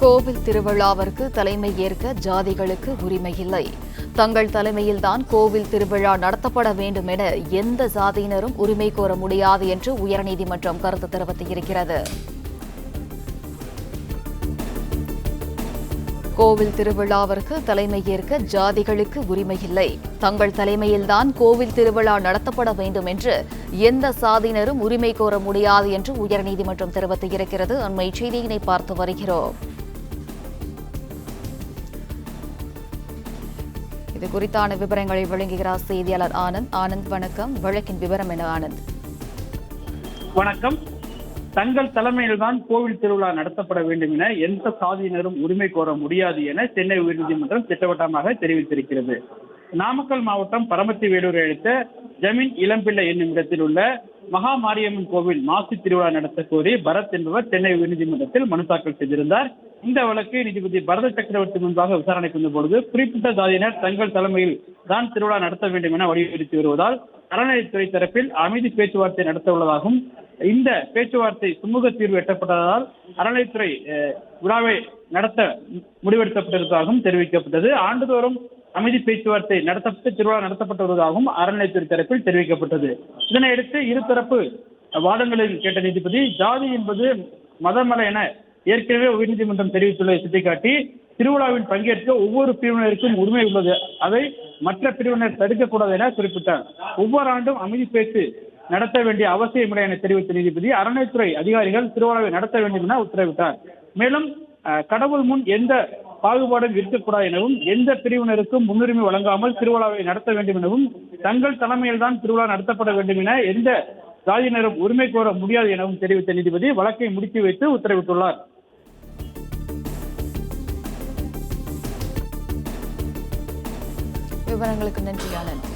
கோவில் திருவிழாவிற்கு தலைமை ஏற்க ஜாதிகளுக்கு உரிமையில்லை. தங்கள் தலைமையில்தான் கோவில் திருவிழா நடத்தப்பட வேண்டும் என எந்த சாதியினரும் உரிமை கோர முடியாது என்று உயர்நீதிமன்றம் கருத்து தெரிவித்திருக்கிறது. கோவில் திருவிழாவிற்கு தலைமை ஏற்க ஜாதிகளுக்கு உரிமையில்லை. தங்கள் தலைமையில்தான் கோவில் திருவிழா நடத்தப்பட வேண்டும் என்று எந்த சாதியினரும் உரிமை கோர முடியாது என்று உயர்நீதிமன்றம் தெரிவித்திருக்கிறது. அண்மை செய்தியினை பார்த்து வருகிறோம். இது குறித்தான விவரங்களை வழங்குகிறார் செய்தியாளர் ஆனந்த். ஆனந்த், வணக்கம். வழக்கின் விவரம் என ஆனந்த்? வணக்கம். தங்கள் தலைமையில்தான் கோவில் திருவிழா நடத்தப்பட வேண்டும் என எந்த சாதியினரும் உரிமை கோர முடியாது என சென்னை உயர்நீதிமன்றம் திட்டவட்டமாக தெரிவித்திருக்கிறது. நாமக்கல் மாவட்டம் பரமத்தி வேலூரை அடுத்த ஜமீன் இளம்பிள்ளை என்னும் இடத்தில் உள்ள மகா மாரியம்மன் கோவில் மாசி திருவிழா நடத்த கோரி பரத் என்பவர் சென்னை உயர்நீதிமன்றத்தில் மனு தாக்கல் செய்திருந்தார். இந்த வழக்கு நீதிபதி பரத சக்கரவர்த்தி முன்பாக விசாரணைக்கு வந்தபொழுது குறிப்பிட்ட சாதியினர் தங்கள் தலைமையில் தான் திருவிழா நடத்த வேண்டும் என வலியுறுத்தி வருவதால் அறநிலையத்துறை தரப்பில் அமைதி பேச்சுவார்த்தை நடத்த உள்ளதாகவும், இந்த பேச்சுவார்த்தை சுமூக தீர்வு எட்டப்பட்டதால் அறநிலையத்துறை விழாவை நடத்த முடிவெடுக்கப்பட்டிருப்பதாகவும் தெரிவிக்கப்பட்டது. ஆண்டுதோறும் அமைதி பேச்சுவார்த்தை நடத்தப்பட்டு திருவிழா நடத்தப்பட்டு வருவதாகவும் அறநிலையத்துறை தரப்பில் தெரிவிக்கப்பட்டது. இதனையடுத்து இருதரப்பு வாதங்களில் கேட்ட நீதிபதி, ஜாதி என்பது மதமல்ல என ஏற்கனவே உயர்நீதிமன்றம் தெரிவித்துள்ளதை சுட்டிக்காட்டி, திருவிழாவில் பங்கேற்க ஒவ்வொரு பிரிவினருக்கும் உரிமை உள்ளது, அதை மற்ற பிரிவினர் தடுக்கக்கூடாது என குறிப்பிட்டார். ஒவ்வொரு ஆண்டும் அமைதி பேச்சு நடத்த வேண்டிய அவசியமில்லை என தெரிவித்த நீதிபதி, அறநிலையத்துறை அதிகாரிகள் திருவிழாவை நடத்த வேண்டும் என உத்தரவிட்டார். மேலும் கடவுள் முன் எந்த பாகுபாடும் இருக்கக்கூடாது எனவும், எந்த பிரிவினருக்கும் முன்னுரிமை வழங்காமல் திருவிழாவை நடத்த வேண்டும் எனவும், தங்கள் தலைமையில்தான் திருவிழா நடத்தப்பட வேண்டும் என எந்த சாதியினரும் உரிமை கோர முடியாது எனவும் தெரிவித்த நீதிபதி வழக்கை முடித்து வைத்து உத்தரவிட்டுள்ளார். விவரங்களுக்கு நன்றி ஆனந்த்.